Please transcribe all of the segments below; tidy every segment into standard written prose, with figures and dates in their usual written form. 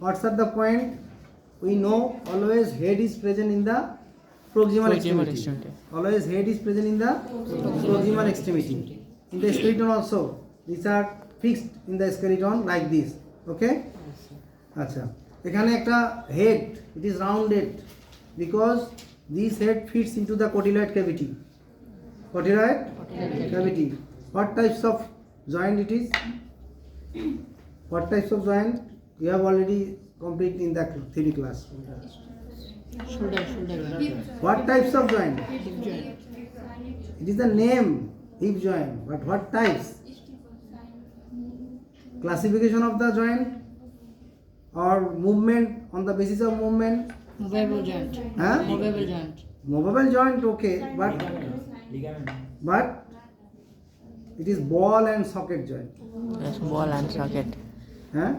What's at the point? We know always head is present in the proximal extremity. Always head is present in the proximal extremity. In the skeleton also, these are fixed in the skeleton like this. Okay? আচ্ছা, এখানে একটা head, it is rounded because this head fits into the cotyloid cavity. Cotyloid cavity. What types of joint it is? What types of joint? You have already completed in the theory class. Shoulder. What types of joint? Hip joint. It is the name, hip joint. But what types? Classification of the joint or movement on the basis of movement? Movable joint. Huh? Movable joint. Movable joint, okay, but it is ball and socket joint. Yes, ball and socket. হ্যাঁ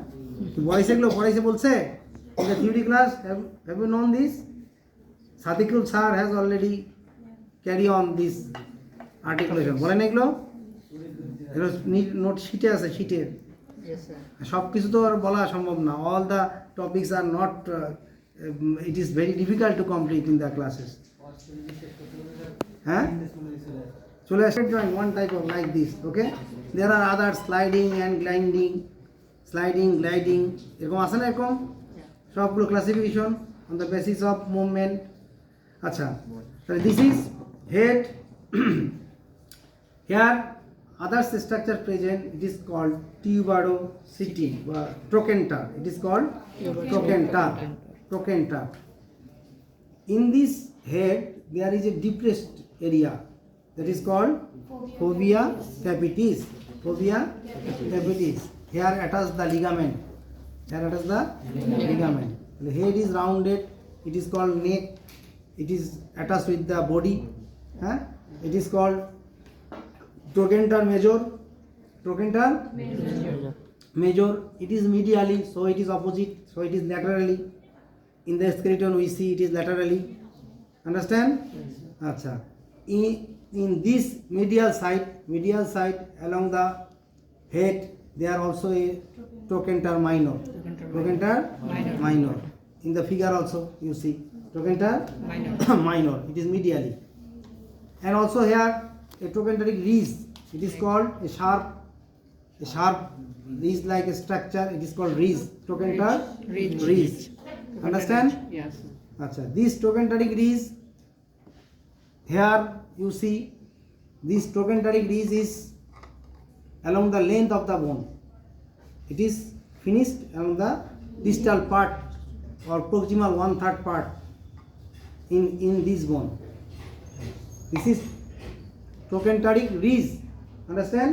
বয়স এগুলো পড়াইছে বলছে in the theory class have you known this? Sadiqul sir has already carry on this articulation বলেন এগুলো note শিটে আছে শিটে Yes, sir. সব কিছু তো আর বলা সম্ভব না all the topics are not it is very difficult to complete in the classes হ্যাঁ চলে আসে join one type of like this okay there are other sliding and gliding এরকম আছে না এরকম সবগুলো classification on the basis of movement আচ্ছা তাহলে this is head here other structure present it is called tuberosity বা trochanter it is called trochanter in this head there is a depressed area that is called fovea capitis here attach the ligament the head is rounded it is called neck it is attached with the body it is called trochanter major it is medially so it is opposite so it is laterally in the skeleton we see it is laterally understand acha in this medial side along the head there also a trochanter minor in the figure also you see trochanter minor it is medially and also here a trochanteric ridge it is called a sharp ridge like a structure it is called ridge trochanter ridge understand Yes. acha this trochanteric ridge here you see this trochanteric ridge is along the length of the bone it is finished along the distal part or proximal 1/3 part in this bone this is trochanteric ridge understand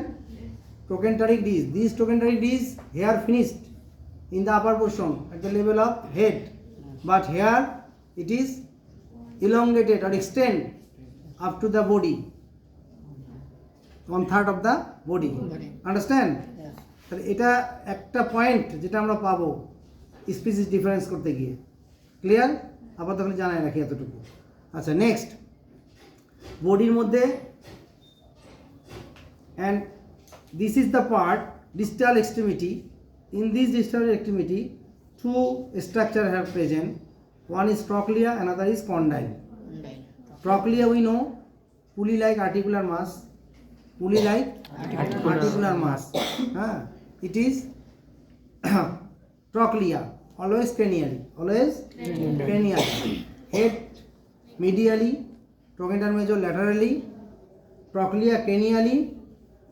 trochanteric ridge this trochanteric ridge here finished in the upper portion at the level of head but here it is elongated or extend up to the body 1/3 of the body understand Yes. তাহলে এটা একটা point যেটা আমরা পাবো species difference করতে গিয়ে clear আপাতত জানাই রাখি এতটুকু আচ্ছা নেক্সট বডির মধ্যে and this is the part distal extremity in this distal extremity two structure have present one is trochlea another is condyle trochlea we know pulley like articular mass it is trochlea always cranially head medially trochanter major laterally trochlea cranially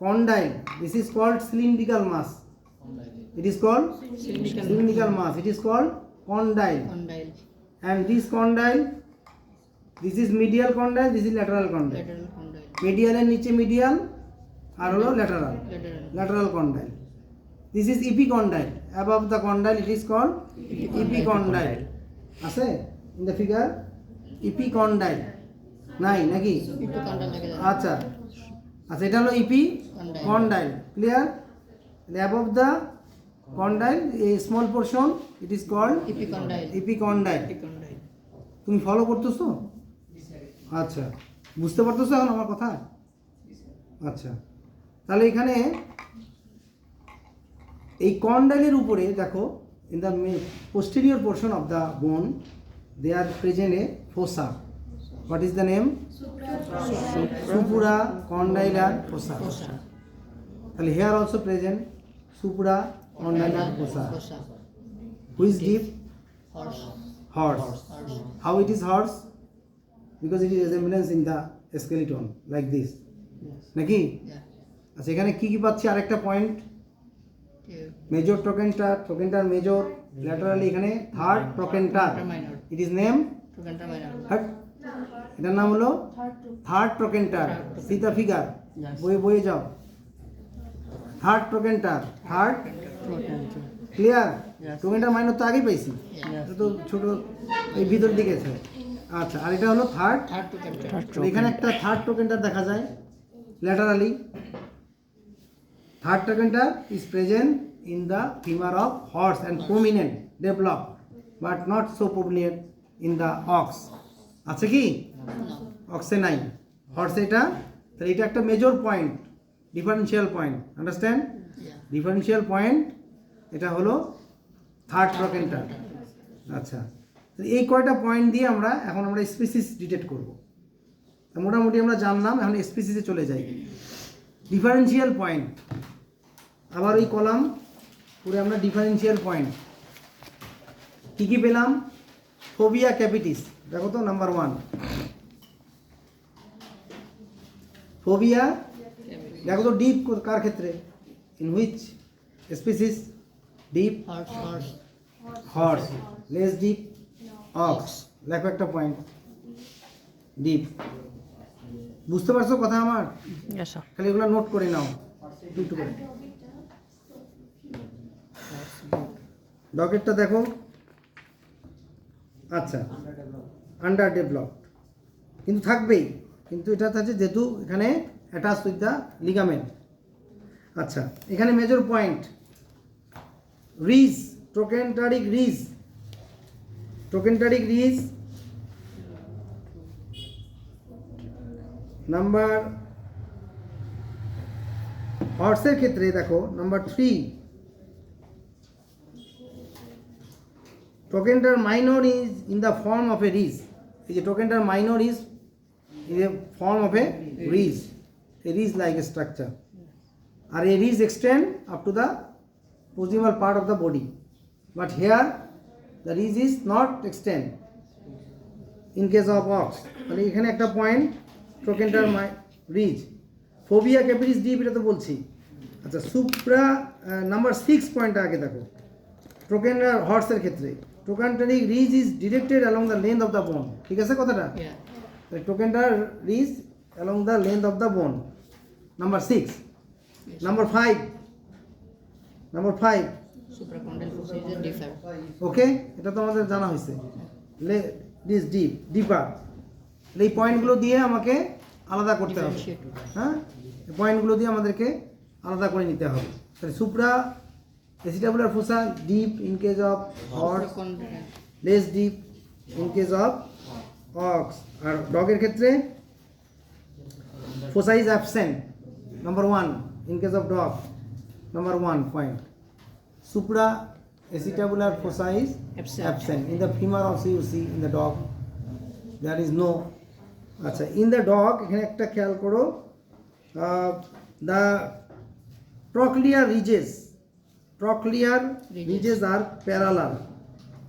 condyle this is called cylindrical mass it is called cylindrical mass it is called condyle and this condyle this is medial condyle this is lateral condyle medial এর নিচে medial আর হলো lateral condyle this is epicondyle above the condyle it is called epicondyle আছে in the figure epicondyle নাই নাকি আচ্ছা আচ্ছা এটা হলো epicondyle clear above the condyle a small portion it is called epicondyle তুমি ফলো করতেছো আচ্ছা বুঝতে পারতেছো এখন আমার কথা আচ্ছা তাহলে এখানে এই কন্ডাইলের উপরে দেখো in the posterior portion of the bone, they are present a fossa. What is the name? Supra condylar fossa. And here also present supra condylar fossa. Fossa. Who is deep? Horse. Horse. How it is horse? Because it is resemblance in the skeleton like this. নাকি? Yeah. আচ্ছা এখানে কি কি পাচ্ছি আরেকটা point Two. Major trochanter major laterally এখানে third trochanter Minor. It is name Trochanter minor. এটার নাম হলো third trochanter see the figure Yes. বইয়ে যাও third trochanter third Trochanter. Clear Yes. Trochanter minor তো আগেই পাইছি Yes. এটা তো ছোট এই ভিতর দিকে আছে আচ্ছা আর এটা হলো থার্ড Third trochanter. এখানে একটা থার্ড ট্রোকেন্টার দেখা যায় laterally third trochanter is present in the femur of horse and prominent develop but not so prominent in the ox আছে কি No. অক্সে নাই হর্সে এটা তাহলে এটা একটা major point differential point understand Yeah. Differential point এটা হলো থার্ড ট্রোকেন্টার আচ্ছা তো এই কয়টা পয়েন্ট দিয়ে আমরা স্পিসিস ডিটেক্ট করব মোটামুটি আমরা জানলাম এখন স্পিসিসে চলে যাই ডিফারেন্সিয়াল পয়েন্ট আবার ওই কলাম পুরো আমরা ডিফারেন্সিয়াল পয়েন্ট কী কী পেলাম ফোবিয়া ক্যাপিটিস দেখো তো নাম্বার 1 ফোবিয়া দেখো তো ডিপ কার ক্ষেত্রে ইন হুইচ স্পিসিস ডিপ Horse. Horse. হর্স লেস ডিপ অক্স লেখো একটা পয়েন্ট ডিপ বুঝতে পারছো কথা আমার Yes, sir. খালি এগুলো নোট করে নাও একটু করে ডকেটটা দেখো আচ্ছা আন্ডার ডেভেলপড কিন্তু থাকবেই কিন্তু এটা আছে যেহেতু এখানে অ্যাটাচ উইথ দ্য লিগামেন্ট আচ্ছা এখানে major point ridge trochanteric ridge number হর্সের ক্ষেত্রে দেখো number 3 trochanter minor is in the form of a ridge এই যে trochanter minor is in a form of a ridge like structure আর a ridge extend up to the proximal part of the body but here the ridge is not extend in case of ox তাহলে এখানে একটা point trochanter ridge fovea capitis deep এটা তো বলছি আচ্ছা supra number 6 পয়েন্টটা আগে দেখো ট্রোকেন্টার হর্সের ক্ষেত্রে trochanteric ridge is directed along the length of the bone ঠিক আছে কথাটা Yeah. Trochanter ridge along the length of the bone number 6 Yes. Number 5 Supracondylar fossa is a differ. Okay এটা তো আমাদের জানা হয়েছে দিস ডিপার এই পয়েন্টগুলো দিয়ে আমাকে আলাদা করতে হবে Differentiate. হ্যাঁ এই পয়েন্টগুলো দিয়ে আমাদেরকে আলাদা করে নিতে হবে তাহলে supra acetabular fossa deep in case of horse Supracondylar. Less deep in case of ox আর ডগের ক্ষেত্রে fossa is absent number 1 in case of dog number 1 point supra acetabular fossa is absent in the femur also you see in the dog there is no আচ্ছা in the dog এখানে একটা খেয়াল করো the trochlear ridges are parallel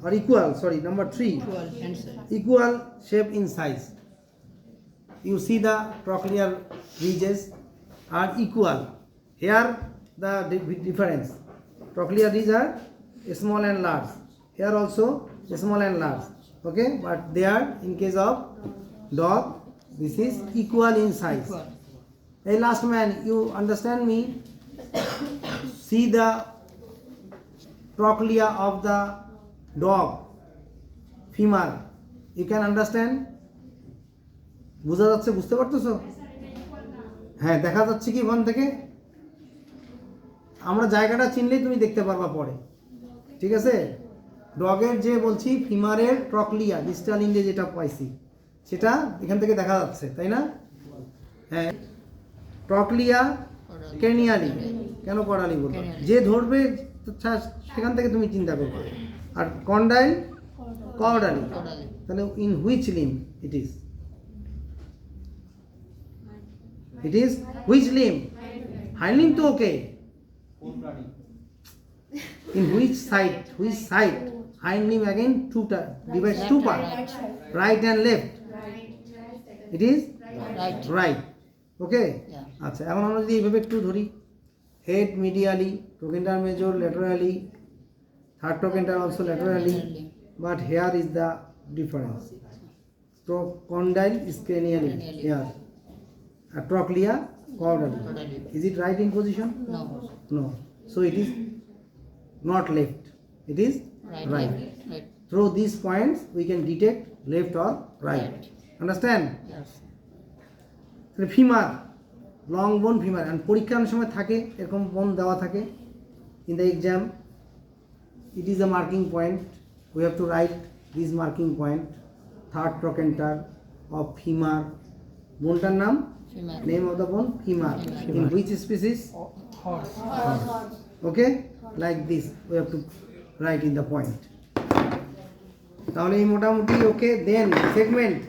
or equal number 3 Equal answer. equal shape in size you see the trochlear ridges are equal here the difference trochlear ridges are small and large here also small and large okay but they are in case of dog this is equal in size Equal. hey last man you understand me see the trochlea of the dog femur you can understand বুঝা যাচ্ছে বুঝতে পারতেছো হ্যাঁ দেখা যাচ্ছে কি ওখান থেকে আমরা জায়গাটা চিনলেই তুমি দেখতে পারবা পরে ঠিক আছে ডগের যে বলছি ফিমারের ট্রকলিয়া ডিস্টাল ইন্ডে যেটা পাইছি সেটা এখান থেকে দেখা যাচ্ছে তাই না হ্যাঁ ট্রকলিয়া ক্যানিয়ালি কেন করালি বলবো Cranially. যে ধরবে তো আচ্ছা সেখান থেকে তুমি চিন্তা করবে। আর কন্ডাইল কর্ডালি, Caudally. তাহলে in which limb it is which limb, hind limb তো ওকে, in which side hind limb again divides two parts, right and left, it is Right. right, okay. Yeah. আচ্ছা এখন আমরা যদি এইভাবে একটু ধরি, head medially, trochanter major laterally, third trochanter also laterally, Laterally. but here is the difference. Condyle is cranially Cranially. here, trochlea caudally. Caudally. Is it right in position? No. No. So it is not left. It is Right. right. Left. Right. Through these points we can detect left or right. Understand? Yes. Femur, long bone femur, and পরীক্ষার অনেক সময় থাকে এরকম bone দেওয়া থাকে in the exam, it is a marking point, we have to write this marking point, third trochanter of femur, বোনটার নাম, Female. Name of the bone femur, in which species, okay, like this we have to write in the point. তাহলে এই মোটামুটি ওকে। দেন segment,